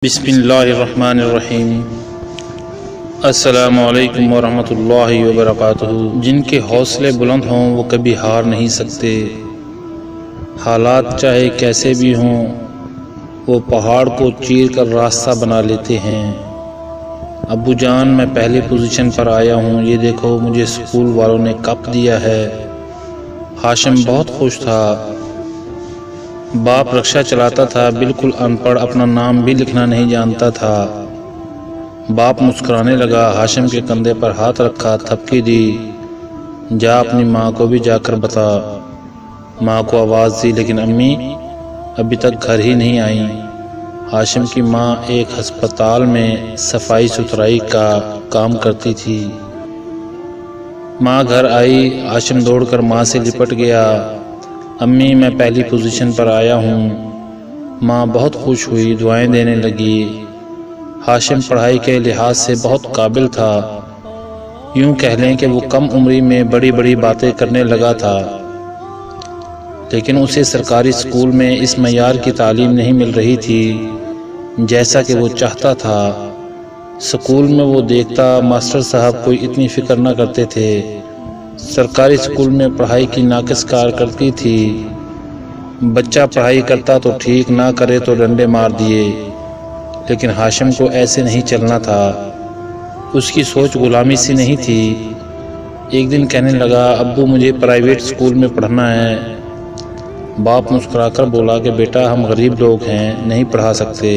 بسم اللہ الرحمن الرحیم۔ السلام علیکم ورحمۃ اللہ وبرکاتہ۔ جن کے حوصلے بلند ہوں وہ کبھی ہار نہیں سکتے، حالات چاہے کیسے بھی ہوں وہ پہاڑ کو چیر کر راستہ بنا لیتے ہیں۔ ابو جان میں پہلی پوزیشن پر آیا ہوں، یہ دیکھو مجھے اسکول والوں نے کپ دیا ہے۔ ہاشم بہت خوش تھا۔ باپ رکشہ چلاتا تھا، بالکل ان پڑھ، اپنا نام بھی لکھنا نہیں جانتا تھا۔ باپ مسکرانے لگا، ہاشم کے کندھے پر ہاتھ رکھا، تھپکی دی، جا اپنی ماں کو بھی جا کر بتا۔ ماں کو آواز دی لیکن امی ابھی تک گھر ہی نہیں آئیں۔ ہاشم کی ماں ایک ہسپتال میں صفائی ستھرائی کا کام کرتی تھی۔ ماں گھر آئی، ہاشم دوڑ کر ماں سے لپٹ گیا، امی میں پہلی پوزیشن پر آیا ہوں۔ ماں بہت خوش ہوئی، دعائیں دینے لگی۔ ہاشم پڑھائی کے لحاظ سے بہت قابل تھا، یوں کہہ لیں کہ وہ کم عمری میں بڑی بڑی باتیں کرنے لگا تھا، لیکن اسے سرکاری اسکول میں اس معیار کی تعلیم نہیں مل رہی تھی جیسا کہ وہ چاہتا تھا۔ اسکول میں وہ دیکھتا ماسٹر صاحب کوئی اتنی فکر نہ کرتے تھے، سرکاری اسکول میں پڑھائی کی ناقص کارکردگی تھی، بچہ پڑھائی کرتا تو ٹھیک، نہ کرے تو ڈنڈے مار دیے، لیکن ہاشم کو ایسے نہیں چلنا تھا۔ اس کی سوچ غلامی سی نہیں تھی۔ ایک دن کہنے لگا، ابو مجھے پرائیویٹ اسکول میں پڑھنا ہے۔ باپ مسکرا کر بولا کہ بیٹا ہم غریب لوگ ہیں، نہیں پڑھا سکتے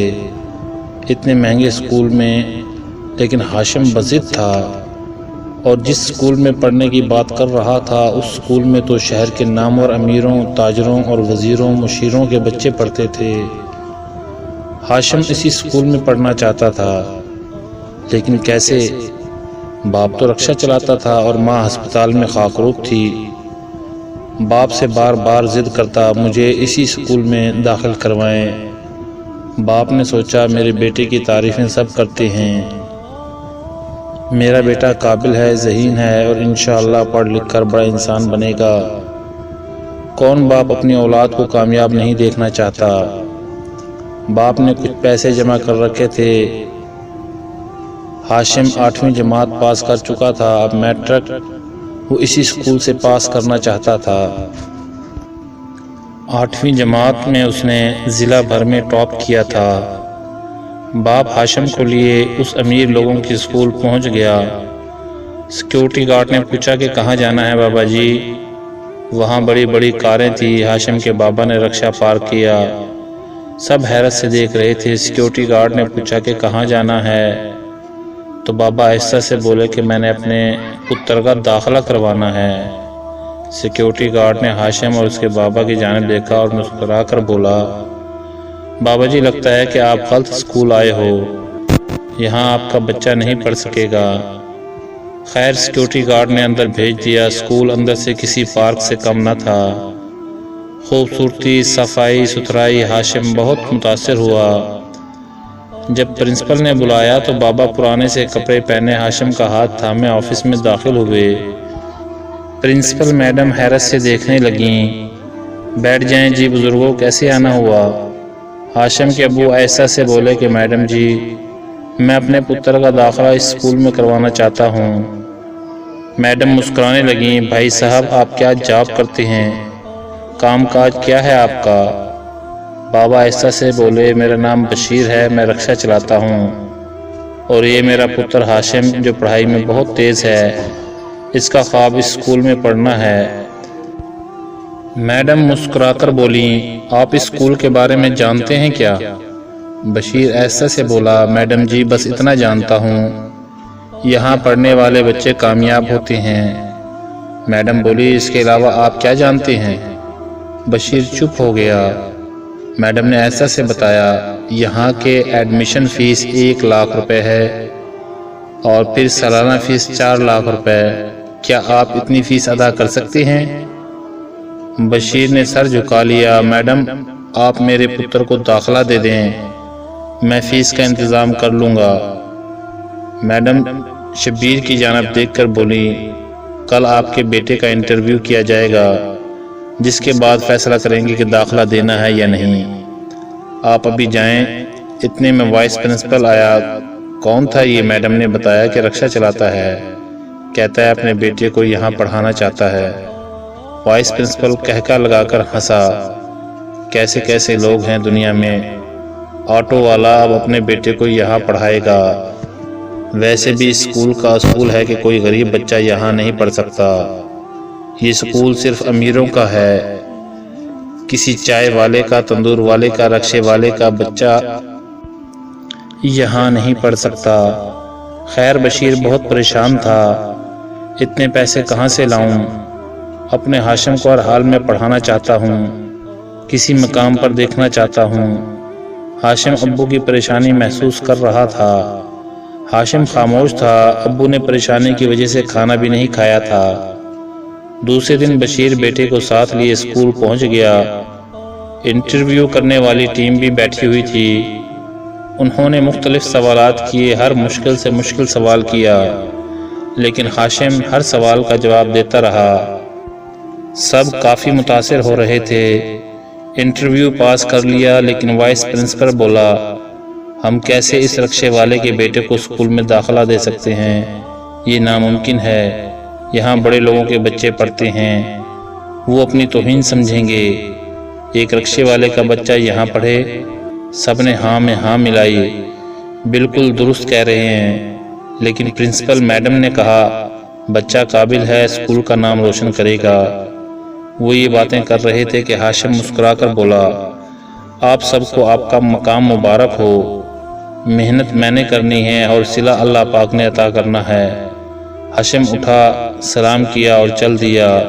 اتنے مہنگے اسکول میں، لیکن ہاشم بضد تھا، اور جس اسکول میں پڑھنے کی بات کر رہا تھا اس اسکول میں تو شہر کے نامور امیروں، تاجروں اور وزیروں، مشیروں کے بچے پڑھتے تھے۔ ہاشم اسی اسکول میں پڑھنا چاہتا تھا، لیکن کیسے؟ باپ تو رکشہ چلاتا تھا اور ماں ہسپتال میں خاکروب تھی۔ باپ سے بار بار ضد کرتا، مجھے اسی اسکول میں داخل کروائیں۔ باپ نے سوچا میرے بیٹے کی تعریفیں سب کرتے ہیں، میرا بیٹا قابل ہے، ذہین ہے، اور انشاءاللہ پڑھ لکھ کر بڑا انسان بنے گا۔ کون باپ اپنی اولاد کو کامیاب نہیں دیکھنا چاہتا؟ باپ نے کچھ پیسے جمع کر رکھے تھے۔ ہاشم 8ویں جماعت پاس کر چکا تھا، اب میٹرک وہ اسی اسکول سے پاس کرنا چاہتا تھا۔ 8ویں جماعت میں اس نے ضلع بھر میں ٹاپ کیا تھا۔ باپ ہاشم کو لیے اس امیر لوگوں کی اسکول پہنچ گیا۔ سیکیورٹی گارڈ نے پوچھا کہ کہاں جانا ہے بابا جی؟ وہاں بڑی بڑی کاریں تھی، ہاشم کے بابا نے رکشہ پارک کیا، سب حیرت سے دیکھ رہے تھے۔ سیکیورٹی گارڈ نے پوچھا کہ کہاں جانا ہے؟ تو بابا آہستہ سے بولے کہ میں نے اپنے پتر کا داخلہ کروانا ہے۔ سیکیورٹی گارڈ نے ہاشم اور اس کے بابا کی جانب دیکھا اور مسکرا کر بولا، بابا جی لگتا ہے کہ آپ غلط اسکول آئے ہو، یہاں آپ کا بچہ نہیں پڑھ سکے گا۔ خیر سیکیورٹی گارڈ نے اندر بھیج دیا۔ اسکول اندر سے کسی پارک سے کم نہ تھا، خوبصورتی، صفائی ستھرائی، ہاشم بہت متاثر ہوا۔ جب پرنسپل نے بلایا تو بابا پرانے سے کپڑے پہنے ہاشم کا ہاتھ تھامے آفس میں داخل ہوئے۔ پرنسپل میڈم حیرت سے دیکھنے لگیں، بیٹھ جائیں جی بزرگوں، کیسے آنا ہوا؟ ہاشم کے ابو ایسا سے بولے کہ میڈم جی میں اپنے پتر کا داخلہ اس اسکول میں کروانا چاہتا ہوں۔ میڈم مسکرانے لگیں، بھائی صاحب آپ کیا جاب کرتے ہیں؟ کام کاج کیا ہے آپ کا؟ بابا ایسا سے بولے، میرا نام بشیر ہے، میں رکشہ چلاتا ہوں، اور یہ میرا پتر ہاشم جو پڑھائی میں بہت تیز ہے، اس کا خواب اس اسکول میں پڑھنا ہے۔ میڈم مسکرا کر بولیں، آپ اس اسکول کے بارے میں جانتے ہیں کیا؟ بشیر ایسا سے بولا، میڈم جی بس اتنا جانتا ہوں، یہاں پڑھنے والے بچے کامیاب ہوتے ہیں۔ میڈم بولی، اس کے علاوہ آپ کیا جانتے ہیں؟ بشیر چپ ہو گیا۔ میڈم نے ایسا سے بتایا، یہاں کے ایڈمیشن فیس 1 لاکھ روپے ہے، اور پھر سالانہ فیس 4 لاکھ روپے، کیا آپ اتنی فیس ادا کر سکتے ہیں؟ بشیر نے سر جھکا لیا، میڈم آپ میرے پتر کو داخلہ دے دیں، میں فیس کا انتظام کر لوں گا۔ میڈم شبیر کی جانب دیکھ کر بولی، کل آپ کے بیٹے کا انٹرویو کیا جائے گا، جس کے بعد فیصلہ کریں گے کہ داخلہ دینا ہے یا نہیں۔ آپ ابھی جائیں، اتنے میں وائس پرنسپل آیا۔ کون تھا یہ؟ میڈم نے بتایا کہ رکشہ چلاتا ہے، کہتا ہے اپنے بیٹے کو یہاں پڑھانا چاہتا ہے۔ وائس پرنسپل کہکا لگا کر ہنسا۔ کیسے کیسے لوگ ہیں دنیا میں، آٹو والا اب اپنے بیٹے کو یہاں پڑھائے گا۔ ویسے بھی اسکول کا اصول ہے کہ کوئی غریب بچہ یہاں نہیں پڑھ سکتا، یہ اسکول صرف امیروں کا ہے۔ کسی چائے والے کا، تندور والے کا، رکشے والے کا بچہ یہاں نہیں پڑھ سکتا۔ خیر بشیر بہت پریشان تھا، اتنے پیسے کہاں سے لاؤں؟ اپنے ہاشم کو ہر حال میں پڑھانا چاہتا ہوں، کسی مقام پر دیکھنا چاہتا ہوں۔ ہاشم ابو کی پریشانی محسوس کر رہا تھا۔ ہاشم خاموش تھا، ابو نے پریشانی کی وجہ سے کھانا بھی نہیں کھایا تھا۔ دوسرے دن بشیر بیٹے کو ساتھ لیے اسکول پہنچ گیا۔ انٹرویو کرنے والی ٹیم بھی بیٹھی ہوئی تھی۔ انہوں نے مختلف سوالات کیے، ہر مشکل سے مشکل سوال کیا، لیکن ہاشم ہر سوال کا جواب دیتا رہا۔ سب کافی متاثر ہو رہے تھے۔ انٹرویو پاس کر لیا، لیکن وائس پرنسپل بولا، ہم کیسے اس رکشے والے کے بیٹے کو اسکول میں داخلہ دے سکتے ہیں؟ یہ ناممکن ہے، یہاں بڑے لوگوں کے بچے پڑھتے ہیں، وہ اپنی توہین سمجھیں گے۔ ایک رکشے والے کا بچہ یہاں پڑھے؟ سب نے ہاں میں ہاں ملائی۔ بالکل درست کہہ رہے ہیں، لیکن پرنسپل میڈم نے کہا بچہ قابل ہے، اسکول کا نام روشن کرے گا۔ وہ یہ باتیں کر رہے تھے کہ ہاشم مسکرا کر بولا، آپ سب کو آپ کا مقام مبارک ہو، محنت میں نے کرنی ہے اور صلہ اللہ پاک نے عطا کرنا ہے۔ ہاشم اٹھا، سلام کیا اور چل دیا۔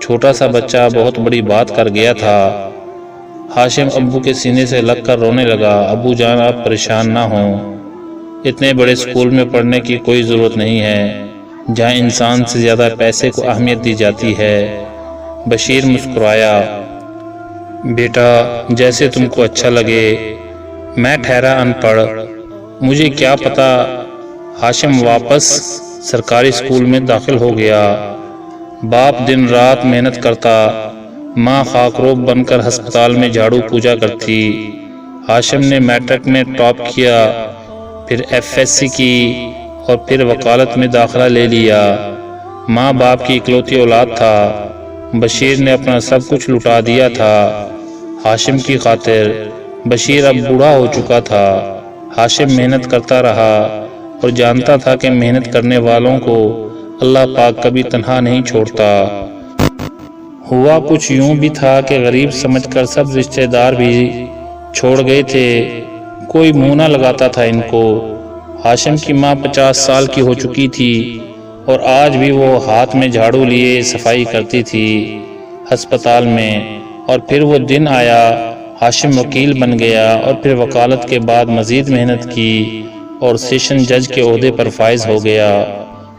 چھوٹا سا بچہ بہت بڑی بات کر گیا تھا۔ ہاشم ابو کے سینے سے لگ کر رونے لگا۔ ابو جان آپ پریشان نہ ہوں، اتنے بڑے اسکول میں پڑھنے کی کوئی ضرورت نہیں ہے جہاں انسان سے زیادہ پیسے کو اہمیت دی جاتی ہے۔ بشیر مسکرایا، بیٹا جیسے تم کو اچھا لگے، میں ٹھہرا ان پڑھ، مجھے کیا پتا۔ ہاشم واپس سرکاری اسکول میں داخل ہو گیا۔ باپ دن رات محنت کرتا، ماں خاکروب بن کر ہسپتال میں جھاڑو پوجا کرتی۔ ہاشم نے میٹرک میں ٹاپ کیا، پھر ایف ایس سی کی اور پھر وکالت میں داخلہ لے لیا۔ ماں باپ کی اکلوتی اولاد تھا۔ بشیر نے اپنا سب کچھ لٹا دیا تھا ہاشم کی خاطر۔ بشیر اب بوڑھا ہو چکا تھا۔ ہاشم محنت کرتا رہا اور جانتا تھا کہ محنت کرنے والوں کو اللہ پاک کبھی تنہا نہیں چھوڑتا۔ ہوا کچھ یوں بھی تھا کہ غریب سمجھ کر سب رشتہ دار بھی چھوڑ گئے تھے، کوئی منہ نہ لگاتا تھا ان کو۔ ہاشم کی ماں 50 سال کی ہو چکی تھی اور آج بھی وہ ہاتھ میں جھاڑو لیے صفائی کرتی تھی ہسپتال میں۔ اور پھر وہ دن آیا، ہاشم وکیل بن گیا اور پھر وکالت کے بعد مزید محنت کی اور سیشن جج کے عہدے پر فائز ہو گیا۔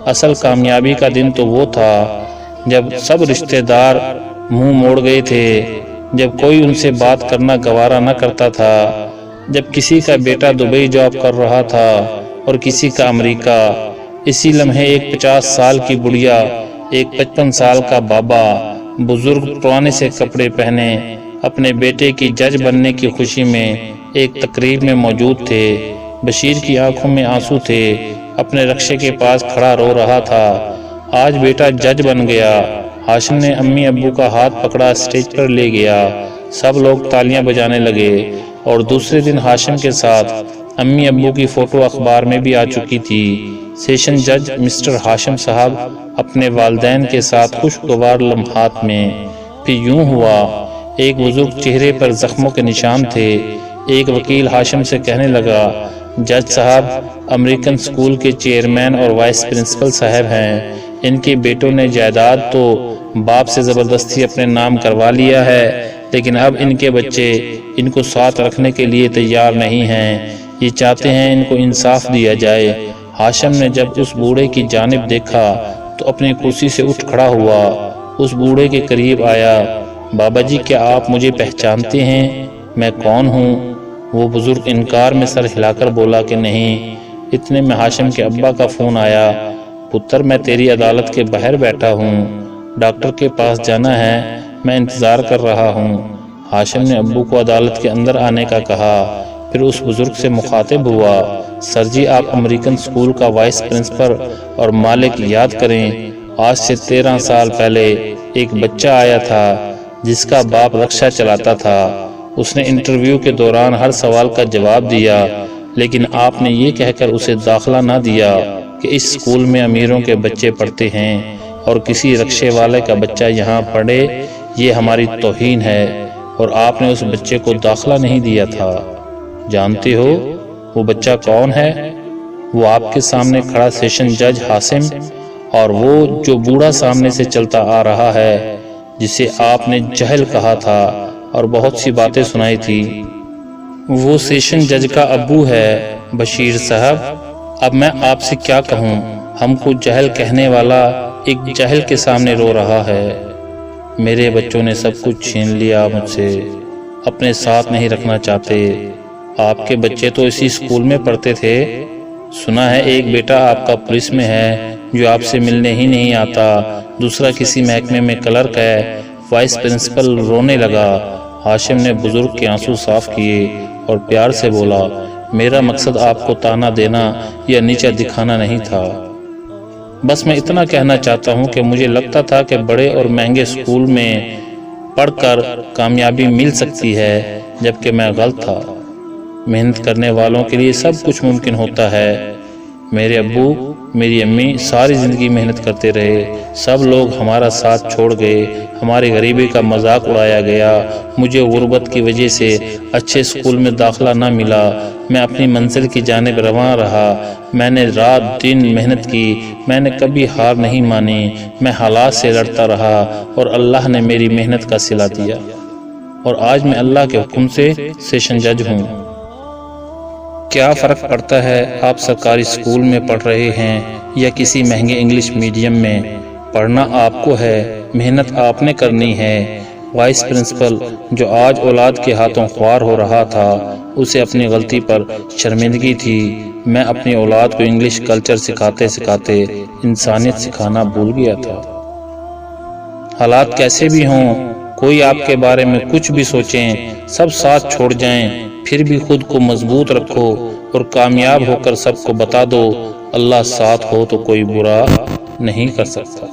اصل کامیابی کا دن تو وہ تھا جب سب رشتہ دار منہ موڑ گئے تھے، جب کوئی ان سے بات کرنا گوارا نہ کرتا تھا، جب کسی کا بیٹا دبئی جاب کر رہا تھا اور کسی کا امریکہ۔ اسی لمحے ایک 50 سال کی بڑھیا، ایک 55 سال کا بابا، بزرگ پرانے سے کپڑے پہنے اپنے بیٹے کی جج بننے کی خوشی میں ایک تقریب میں موجود تھے۔ بشیر کی آنکھوں میں آنسو تھے، اپنے رکشے کے پاس کھڑا رو رہا تھا، آج بیٹا جج بن گیا۔ ہاشم نے امی ابو کا ہاتھ پکڑا، اسٹیج پر لے گیا، سب لوگ تالیاں بجانے لگے۔ اور دوسرے دن ہاشم کے ساتھ امی ابو کی فوٹو اخبار میں بھی آ چکی تھی۔ سیشن جج مسٹر ہاشم صاحب اپنے والدین کے ساتھ خوشگوار لمحات میں۔ پھر یوں ہوا، ایک بزرگ چہرے پر زخموں کے نشان تھے۔ ایک وکیل ہاشم سے کہنے لگا، جج صاحب امریکن اسکول کے چیئرمین اور وائس پرنسپل صاحب ہیں، ان کے بیٹوں نے جائیداد تو باپ سے زبردستی اپنے نام کروا لیا ہے، لیکن اب ان کے بچے ان کو ساتھ رکھنے کے لیے تیار نہیں ہیں، یہ چاہتے ہیں ان کو انصاف دیا جائے۔ ہاشم نے جب اس بوڑھے کی جانب دیکھا تو اپنی کرسی سے اٹھ کھڑا ہوا، اس بوڑھے کے قریب آیا۔ بابا جی کیا آپ مجھے پہچانتے ہیں؟ میں کون ہوں؟ وہ بزرگ انکار میں سر ہلا کر بولا کہ نہیں۔ اتنے میں ہاشم کے ابا کا فون آیا، پتر میں تیری عدالت کے باہر بیٹھا ہوں، ڈاکٹر کے پاس جانا ہے، میں انتظار کر رہا ہوں۔ ہاشم نے ابو کو عدالت کے اندر آنے کا کہا، پھر اس بزرگ سے مخاطب ہوا، سر جی آپ امریکن اسکول کا وائس پرنسپل اور مالک یاد کریں، آج سے 13 سال پہلے ایک بچہ آیا تھا جس کا باپ رکشہ چلاتا تھا۔ اس نے انٹرویو کے دوران ہر سوال کا جواب دیا، لیکن آپ نے یہ کہہ کر اسے داخلہ نہ دیا کہ اس اسکول میں امیروں کے بچے پڑھتے ہیں اور کسی رکشے والے کا بچہ یہاں پڑھے یہ ہماری توہین ہے، اور آپ نے اس بچے کو داخلہ نہیں دیا تھا۔ جانتے ہو وہ بچہ کون ہے؟ وہ آپ کے سامنے کھڑا سیشن جج ہاشم، اور وہ جو بوڑھا سامنے سے چلتا آ رہا ہے جسے آپ نے جہل کہا تھا اور بہت سی باتیں سنائی تھی۔ وہ سیشن جج کا ابو ہے بشیر صاحب۔ اب میں آپ سے کیا کہوں، ہم کو جہل کہنے والا ایک جہل کے سامنے رو رہا ہے۔ میرے بچوں نے سب کچھ چھین لیا مجھ سے، اپنے ساتھ نہیں رکھنا چاہتے۔ آپ کے بچے تو اسی اسکول میں پڑھتے تھے، سنا ہے ایک بیٹا آپ کا پولیس میں ہے جو آپ سے ملنے ہی نہیں آتا، دوسرا کسی محکمے میں کلرک ہے۔ وائس پرنسپل رونے لگا۔ ہاشم نے بزرگ کے آنسو صاف کیے اور پیار سے بولا، میرا مقصد آپ کو تانا دینا یا نیچا دکھانا نہیں تھا، بس میں اتنا کہنا چاہتا ہوں کہ مجھے لگتا تھا کہ بڑے اور مہنگے اسکول میں پڑھ کر کامیابی مل سکتی ہے، جبکہ میں غلط تھا۔ محنت کرنے والوں کے لیے سب کچھ ممکن ہوتا ہے۔ میرے ابو میری امی ساری زندگی محنت کرتے رہے، سب لوگ ہمارا ساتھ چھوڑ گئے، ہماری غریبی کا مذاق اڑایا گیا، مجھے غربت کی وجہ سے اچھے اسکول میں داخلہ نہ ملا، میں اپنی منزل کی جانب رواں رہا، میں نے رات دن محنت کی، میں نے کبھی ہار نہیں مانی، میں حالات سے لڑتا رہا اور اللہ نے میری محنت کا صلہ دیا، اور آج میں اللہ کے حکم سے سیشن جج ہوں۔ کیا فرق پڑتا ہے آپ سرکاری اسکول میں پڑھ رہے ہیں یا کسی مہنگے انگلش میڈیم میں؟ پڑھنا آپ کو ہے، محنت آپ نے کرنی ہے۔ وائس پرنسپل جو آج اولاد کے ہاتھوں خوار ہو رہا تھا، اسے اپنی غلطی پر شرمندگی تھی۔ میں اپنی اولاد کو انگلش کلچر سکھاتے سکھاتے انسانیت سکھانا بھول گیا تھا۔ حالات کیسے بھی ہوں، کوئی آپ کے بارے میں کچھ بھی سوچیں، سب ساتھ چھوڑ جائیں، پھر بھی خود کو مضبوط رکھو اور کامیاب ہو کر سب کو بتا دو، اللہ ساتھ ہو تو کوئی برا نہیں کر سکتا۔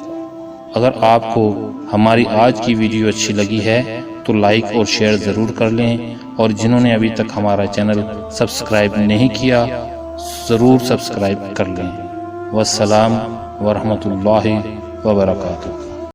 اگر آپ کو ہماری آج کی ویڈیو اچھی لگی ہے تو لائک اور شیئر ضرور کر لیں، اور جنہوں نے ابھی تک ہمارا چینل سبسکرائب نہیں کیا ضرور سبسکرائب کر لیں۔ والسلام ورحمۃ اللہ وبرکاتہ۔